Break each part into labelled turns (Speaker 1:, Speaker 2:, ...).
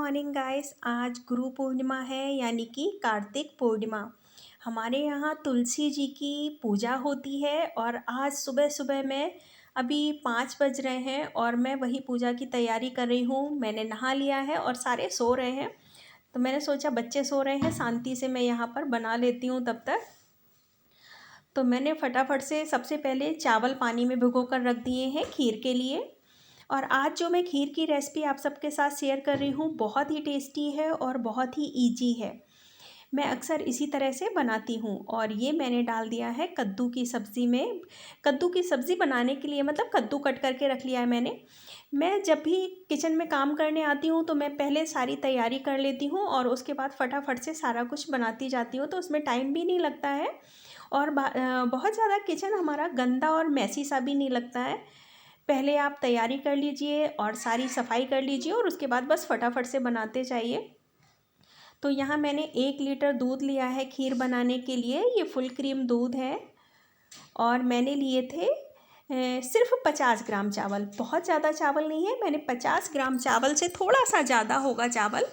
Speaker 1: Morning guys. आज गुरु पूर्णिमा है यानी कि कार्तिक पूर्णिमा। हमारे यहाँ तुलसी जी की पूजा होती है और आज सुबह सुबह में अभी 5 बज रहे हैं और मैं वही पूजा की तैयारी कर रही हूँ। मैंने नहा लिया है और सारे सो रहे हैं, तो मैंने सोचा बच्चे सो रहे हैं, शांति से मैं यहाँ पर बना लेती हूँ तब तक। तो मैंने फटाफट से सबसे पहले चावल पानी में भिगो कर रख दिए हैं खीर के लिए। और आज जो मैं खीर की रेसिपी आप सबके साथ शेयर कर रही हूँ बहुत ही टेस्टी है और बहुत ही इजी है। मैं अक्सर इसी तरह से बनाती हूँ। और ये मैंने डाल दिया है कद्दू की सब्ज़ी में। कद्दू की सब्ज़ी बनाने के लिए मतलब कद्दू कट करके रख लिया है मैंने। मैं जब भी किचन में काम करने आती हूँ तो मैं पहले सारी तैयारी कर लेती हूँ और उसके बाद फटाफट से सारा कुछ बनाती जाती हूँ, तो उसमें टाइम भी नहीं लगता है और बहुत ज़्यादा किचन हमारा गंदा और मैसी सा भी नहीं लगता है। पहले आप तैयारी कर लीजिए और सारी सफाई कर लीजिए और उसके बाद बस फटाफट से बनाते जाइए। तो यहाँ मैंने 1 लीटर दूध लिया है खीर बनाने के लिए। ये फुल क्रीम दूध है और मैंने लिए थे सिर्फ 50 ग्राम चावल। बहुत ज़्यादा चावल नहीं है, मैंने 50 ग्राम चावल से थोड़ा सा ज़्यादा होगा चावल,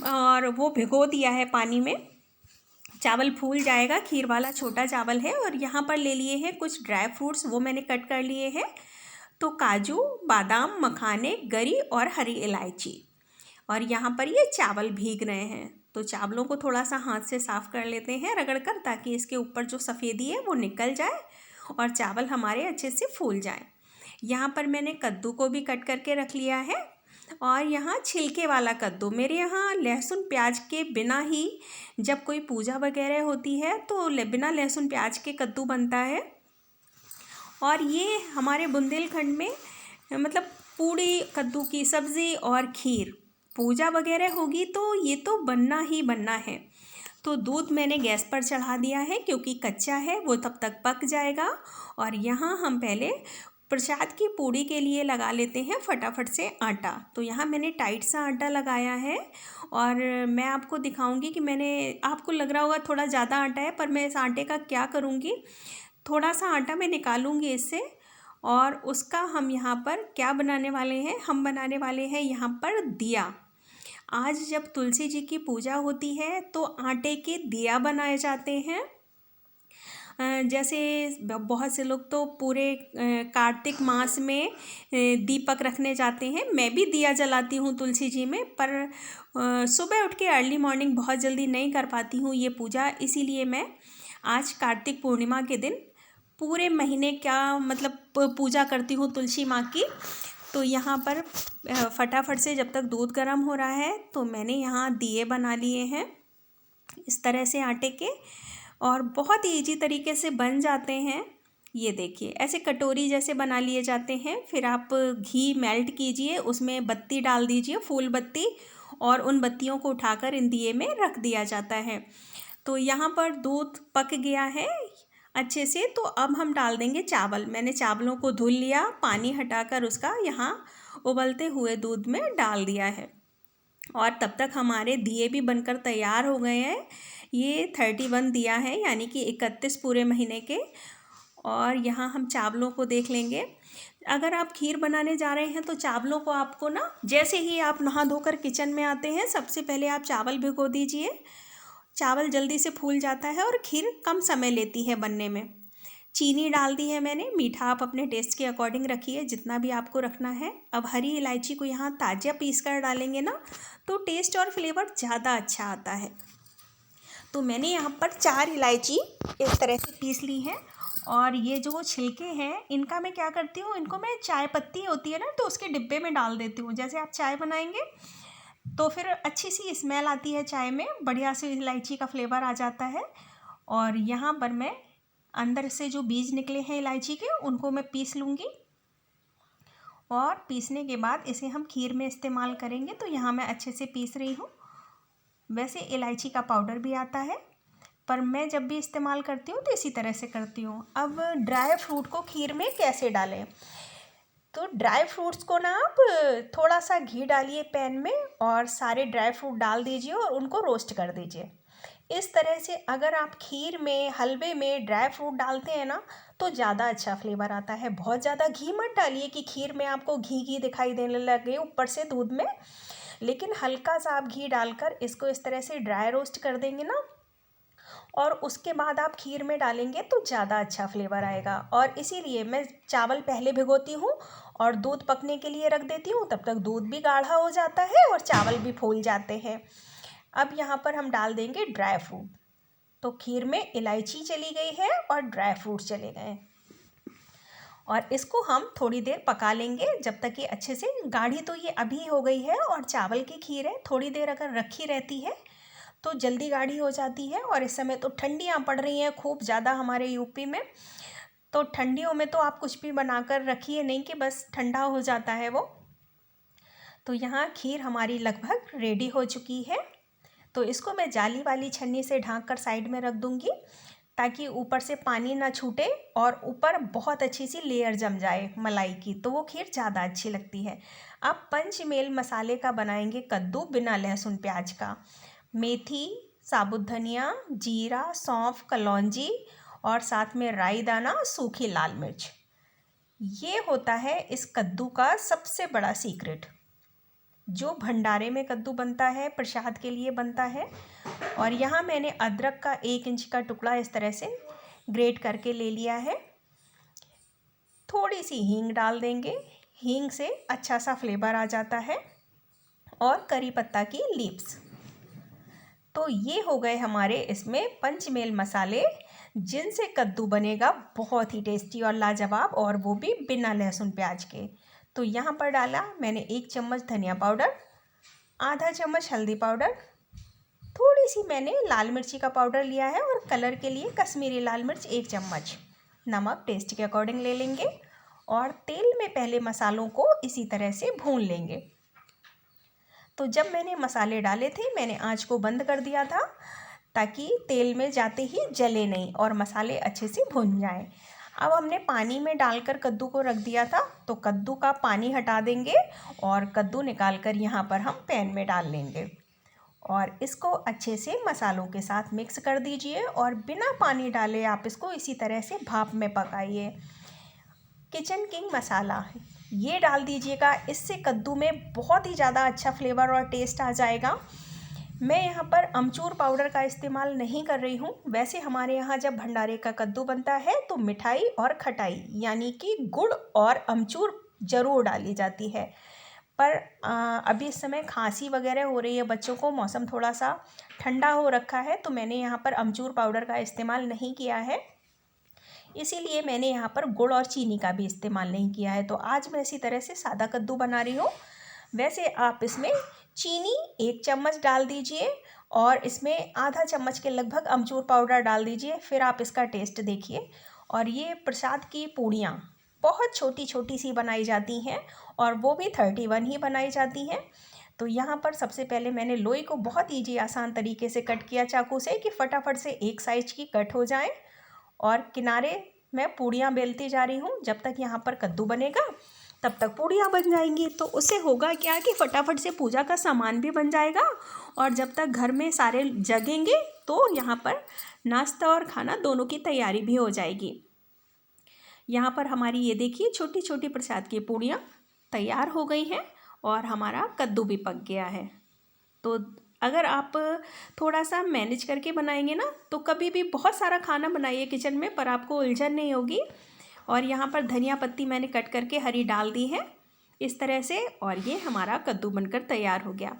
Speaker 1: और वो भिगो दिया है पानी में। चावल फूल जाएगा, खीर वाला छोटा चावल है। और यहाँ पर ले लिए हैं कुछ ड्राई फ्रूट्स, वो मैंने कट कर लिए हैं। तो काजू, बादाम, मखाने, गरी और हरी इलायची। और यहाँ पर ये चावल भीग रहे हैं, तो चावलों को थोड़ा सा हाथ से साफ़ कर लेते हैं रगड़ कर, ताकि इसके ऊपर जो सफ़ेदी है वो निकल जाए और चावल हमारे अच्छे से फूल जाए। यहाँ पर मैंने कद्दू को भी कट करके रख लिया है। और यहाँ छिलके वाला कद्दू, मेरे यहाँ लहसुन प्याज के बिना ही जब कोई पूजा वगैरह होती है तो बिना लहसुन प्याज के कद्दू बनता है। और ये हमारे बुंदेलखंड में मतलब पूड़ी, कद्दू की सब्ज़ी और खीर, पूजा वगैरह होगी तो ये तो बनना ही बनना है। तो दूध मैंने गैस पर चढ़ा दिया है क्योंकि कच्चा है, वो तब तक पक जाएगा। और यहाँ हम पहले प्रसाद की पूड़ी के लिए लगा लेते हैं फटाफट से आटा। तो यहाँ मैंने टाइट सा आटा लगाया है और मैं आपको दिखाऊंगी कि मैंने, आपको लग रहा होगा थोड़ा ज़्यादा आटा है, पर मैं इस आटे का क्या करूँगी, थोड़ा सा आटा मैं निकालूंगी इससे। और उसका हम यहाँ पर क्या बनाने वाले हैं, हम बनाने वाले हैं यहाँ पर दिया। आज जब तुलसी जी की पूजा होती है तो आटे के दिया बनाए जाते हैं। जैसे बहुत से लोग तो पूरे कार्तिक मास में दीपक रखने जाते हैं। मैं भी दिया जलाती हूँ तुलसी जी में, पर सुबह उठ के अर्ली मॉर्निंग बहुत जल्दी नहीं कर पाती हूँ ये पूजा, इसीलिए मैं आज कार्तिक पूर्णिमा के दिन पूरे महीने क्या मतलब पूजा करती हूँ तुलसी माँ की। तो यहाँ पर फटाफट से जब तक दूध गर्म हो रहा है तो मैंने यहाँ दिए बना लिए हैं इस तरह से आटे के, और बहुत ही ईजी तरीके से बन जाते हैं। ये देखिए ऐसे कटोरी जैसे बना लिए जाते हैं। फिर आप घी मेल्ट कीजिए, उसमें बत्ती डाल दीजिए, फूल बत्ती, और उन बत्तियों को उठाकर इन दिए में रख दिया जाता है। तो यहाँ पर दूध पक गया है अच्छे से, तो अब हम डाल देंगे चावल। मैंने चावलों को धुल लिया, पानी हटाकर उसका यहाँ उबलते हुए दूध में डाल दिया है। और तब तक हमारे दिए भी बनकर तैयार हो गए हैं। ये 31 दिया है यानी कि 31 पूरे महीने के। और यहाँ हम चावलों को देख लेंगे। अगर आप खीर बनाने जा रहे हैं तो चावलों को आपको ना, जैसे ही आप नहा धोकर किचन में आते हैं सबसे पहले आप चावल भिगो दीजिए। चावल जल्दी से फूल जाता है और खीर कम समय लेती है बनने में। चीनी डाल दी है मैंने, मीठा आप अपने टेस्ट के अकॉर्डिंग रखिए जितना भी आपको रखना है। अब हरी इलायची को यहाँ ताज़ा पीस कर डालेंगे ना तो टेस्ट और फ्लेवर ज़्यादा अच्छा आता है। तो मैंने यहाँ पर 4 इलायची इस तरह से पीस ली है। और ये जो छिलके हैं इनका मैं क्या करती हूँ, इनको मैं चाय पत्ती होती है ना तो उसके डिब्बे में डाल देती हूँ। जैसे आप चाय बनाएंगे तो फिर अच्छी सी स्मेल आती है चाय में, बढ़िया से इलायची का फ्लेवर आ जाता है। और यहाँ पर मैं अंदर से जो बीज निकले हैं इलायची के उनको मैं पीस लूँगी। और पीसने के बाद इसे हम खीर में इस्तेमाल करेंगे, तो यहाँ मैं अच्छे से पीस रही हूँ। वैसे इलायची का पाउडर भी आता है, पर मैं जब भी इस्तेमाल करती हूँ तो इसी तरह से करती हूँ। अब ड्राई फ्रूट को खीर में कैसे डालें, तो ड्राई फ्रूट्स को ना आप थोड़ा सा घी डालिए पैन में और सारे ड्राई फ्रूट डाल दीजिए और उनको रोस्ट कर दीजिए। इस तरह से अगर आप खीर में, हलवे में ड्राई फ्रूट डालते हैं ना तो ज़्यादा अच्छा फ्लेवर आता है। बहुत ज़्यादा घी मत डालिए कि खीर में आपको घी घी दिखाई देने लगे ऊपर से दूध में, लेकिन हल्का सा आप घी डालकर इसको इस तरह से ड्राई रोस्ट कर देंगे ना, और उसके बाद आप खीर में डालेंगे तो ज़्यादा अच्छा फ्लेवर आएगा। और इसीलिए मैं चावल पहले भिगोती हूँ और दूध पकने के लिए रख देती हूँ, तब तक दूध भी गाढ़ा हो जाता है और चावल भी फूल जाते हैं। अब यहाँ पर हम डाल देंगे ड्राई फ्रूट। तो खीर में इलायची चली गई है और ड्राई फ्रूट चले गए, और इसको हम थोड़ी देर पका लेंगे जब तक ये अच्छे से गाढ़ी। तो ये अभी हो गई है, और चावल की खीर है, थोड़ी देर अगर रखी रहती है तो जल्दी गाढ़ी हो जाती है। और इस समय तो ठंडियाँ पड़ रही हैं खूब ज़्यादा हमारे यूपी में, तो ठंडियों में तो आप कुछ भी बनाकर रखिए नहीं कि बस ठंडा हो जाता है वो। तो यहाँ खीर हमारी लगभग रेडी हो चुकी है। तो इसको मैं जाली वाली छन्नी से ढक कर साइड में रख दूँगी, ताकि ऊपर से पानी ना छूटे और ऊपर बहुत अच्छी सी लेयर जम जाए मलाई की, तो वो खीर ज़्यादा अच्छी लगती है। अब पंचमेल मसाले का बनाएंगे कद्दू बिना लहसुन प्याज का। मेथी, साबुत धनिया, जीरा, सौंफ, कलौंजी और साथ में राई दाना, सूखी लाल मिर्च। ये होता है इस कद्दू का सबसे बड़ा सीक्रेट। जो भंडारे में कद्दू बनता है, प्रसाद के लिए बनता है। और यहाँ मैंने अदरक का 1 इंच का टुकड़ा इस तरह से ग्रेट करके ले लिया है। थोड़ी सी हींग डाल देंगे, हींग से अच्छा सा फ्लेवर आ जाता है, और करी पत्ता की लीव्स। तो ये हो गए हमारे इसमें पंचमेल मसाले, जिनसे कद्दू बनेगा बहुत ही टेस्टी और लाजवाब, और वो भी बिना लहसुन प्याज के। तो यहाँ पर डाला मैंने 1 चम्मच धनिया पाउडर, आधा चम्मच हल्दी पाउडर, थोड़ी सी मैंने लाल मिर्ची का पाउडर लिया है, और कलर के लिए कश्मीरी लाल मिर्च 1 चम्मच, नमक टेस्ट के अकॉर्डिंग ले लेंगे। और तेल में पहले मसालों को इसी तरह से भून लेंगे। तो जब मैंने मसाले डाले थे, मैंने आंच को बंद कर दिया था, ताकि तेल में जाते ही जले नहीं और मसाले अच्छे से भुन जाएं। अब हमने पानी में डालकर कद्दू को रख दिया था, तो कद्दू का पानी हटा देंगे और कद्दू निकाल कर यहाँ पर हम पैन में डाल लेंगे, और इसको अच्छे से मसालों के साथ मिक्स कर दीजिए, और बिना पानी डाले आप इसको इसी तरह से भाप में पकाइए। किचन किंग मसाला ये डाल दीजिएगा, इससे कद्दू में बहुत ही ज़्यादा अच्छा फ्लेवर और टेस्ट आ जाएगा। मैं यहाँ पर अमचूर पाउडर का इस्तेमाल नहीं कर रही हूँ। वैसे हमारे यहाँ जब भंडारे का कद्दू बनता है तो मिठाई और खटाई यानी कि गुड़ और अमचूर ज़रूर डाली जाती है। पर अभी इस समय खांसी वगैरह हो रही है बच्चों को, मौसम थोड़ा सा ठंडा हो रखा है, तो मैंने यहाँ पर अमचूर पाउडर का इस्तेमाल नहीं किया है। इसीलिए मैंने यहाँ पर गुड़ और चीनी का भी इस्तेमाल नहीं किया है। तो आज मैं इसी तरह से सादा कद्दू बना रही हूँ। वैसे आप इसमें चीनी 1 चम्मच डाल दीजिए, और इसमें आधा चम्मच के लगभग अमचूर पाउडर डाल दीजिए, फिर आप इसका टेस्ट देखिए। और ये प्रसाद की पूड़ियाँ बहुत छोटी छोटी सी बनाई जाती हैं, और वो भी 31 ही बनाई जाती हैं। तो यहाँ पर सबसे पहले मैंने लोई को बहुत ईजी आसान तरीके से कट किया चाकू से, कि फटाफट से एक साइज की कट हो जाए, और किनारे मैं पूड़ियाँ बेलती जा रही हूँ। जब तक यहाँ पर कद्दू बनेगा तब तक पूड़ियाँ बन जाएंगी। तो उससे होगा क्या कि फटाफट से पूजा का सामान भी बन जाएगा, और जब तक घर में सारे जगेंगे तो यहाँ पर नाश्ता और खाना दोनों की तैयारी भी हो जाएगी। यहाँ पर हमारी ये देखिए छोटी छोटी प्रसाद की पूड़ियाँ तैयार हो गई हैं, और हमारा कद्दू भी पक गया है। तो अगर आप थोड़ा सा मैनेज करके बनाएंगे ना, तो कभी भी बहुत सारा खाना बनाइए किचन में, पर आपको उलझन नहीं होगी। और यहाँ पर धनिया पत्ती मैंने कट करके हरी डाल दी है इस तरह से, और ये हमारा कद्दू बनकर तैयार हो गया।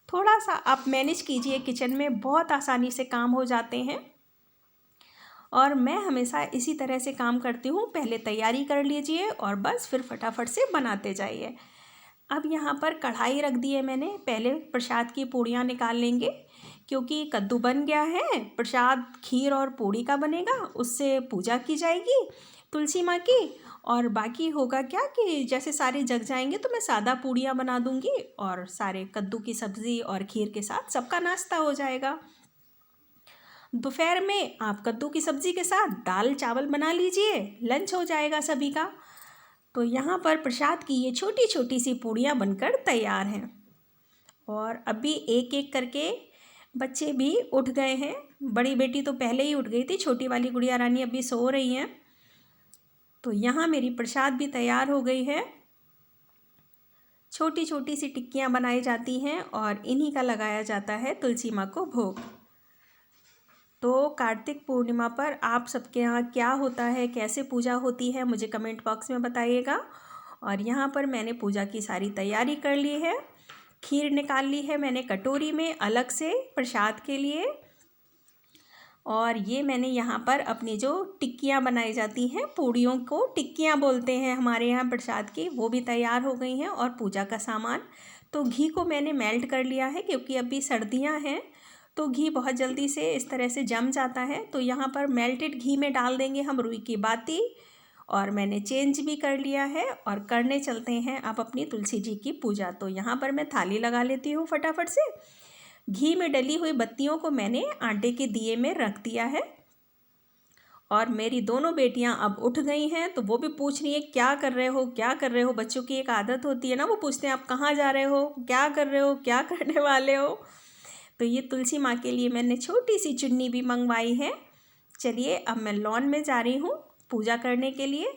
Speaker 1: थोड़ा सा आप मैनेज कीजिए किचन में, बहुत आसानी से काम हो जाते हैं। और मैं हमेशा इसी तरह से काम करती हूँ, पहले तैयारी कर लीजिए और बस फिर फटाफट से बनाते जाइए। अब यहाँ पर कढ़ाई रख दी है मैंने, पहले प्रसाद की पूड़ियाँ निकाल लेंगे, क्योंकि कद्दू बन गया है, प्रसाद खीर और पूड़ी का बनेगा, उससे पूजा की जाएगी तुलसी माँ की। और बाकी होगा क्या कि जैसे सारे जग जाएंगे तो मैं सादा पूड़ियाँ बना दूँगी, और सारे कद्दू की सब्ज़ी और खीर के साथ सबका नाश्ता हो जाएगा। दोपहर में आप कद्दू की सब्ज़ी के साथ दाल चावल बना लीजिए, लंच हो जाएगा सभी का। तो यहाँ पर प्रसाद की ये छोटी छोटी सी पूड़ियाँ बनकर तैयार हैं, और अभी एक एक करके बच्चे भी उठ गए हैं। बड़ी बेटी तो पहले ही उठ गई थी, छोटी वाली गुड़िया रानी अभी सो रही हैं। तो यहाँ मेरी प्रसाद भी तैयार हो गई है। छोटी छोटी सी टिक्कियाँ बनाई जाती हैं और इन्हीं का लगाया जाता है तुलसी माँ को भोग। तो कार्तिक पूर्णिमा पर आप सबके यहाँ क्या होता है, कैसे पूजा होती है, मुझे कमेंट बॉक्स में बताइएगा। और यहाँ पर मैंने पूजा की सारी तैयारी कर ली है। खीर निकाल ली है मैंने कटोरी में अलग से प्रसाद के लिए। और ये मैंने यहाँ पर अपनी जो टिक्कियाँ बनाई जाती हैं, पूड़ियों को टिक्कियाँ बोलते हैं हमारे यहाँ प्रसाद की, वो भी तैयार हो गई हैं। और पूजा का सामान, तो घी को मैंने मेल्ट कर लिया है क्योंकि अभी सर्दियाँ हैं तो घी बहुत जल्दी से इस तरह से जम जाता है। तो यहाँ पर मेल्टेड घी में डाल देंगे हम रुई की बाती। और मैंने चेंज भी कर लिया है और करने चलते हैं अब अपनी तुलसी जी की पूजा। तो यहाँ पर मैं थाली लगा लेती हूँ फटाफट से। घी में डली हुई बत्तियों को मैंने आटे के दिए में रख दिया है। और मेरी दोनों बेटियां अब उठ गई हैं, तो वो भी पूछ रही है क्या कर रहे हो, क्या कर रहे हो। बच्चों की एक आदत होती है ना, वो पूछते हैं आप कहाँ जा रहे हो, क्या कर रहे हो, क्या करने वाले हो। तो ये तुलसी माँ के लिए मैंने छोटी सी चुन्नी भी मंगवाई है। चलिए अब मैं लॉन में जा रही हूँ पूजा करने के लिए,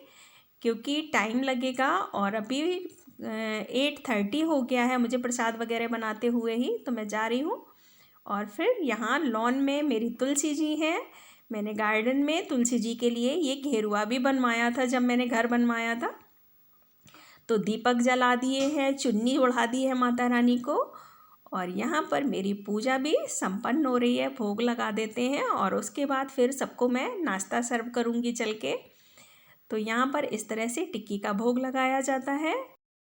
Speaker 1: क्योंकि टाइम लगेगा। और अभी 8:30 हो गया है मुझे प्रसाद वगैरह बनाते हुए ही, तो मैं जा रही हूँ। और फिर यहाँ लॉन में मेरी तुलसी जी हैं। मैंने गार्डन में तुलसी जी के लिए ये घेरुआ भी बनवाया था जब मैंने घर बनवाया था। तो दीपक जला दिए हैं, चुन्नी ओढ़ा दी है माता रानी को। और यहाँ पर मेरी पूजा भी संपन्न हो रही है, भोग लगा देते हैं और उसके बाद फिर सबको मैं नाश्ता सर्व करूँगी चल के। तो यहाँ पर इस तरह से टिक्की का भोग लगाया जाता है।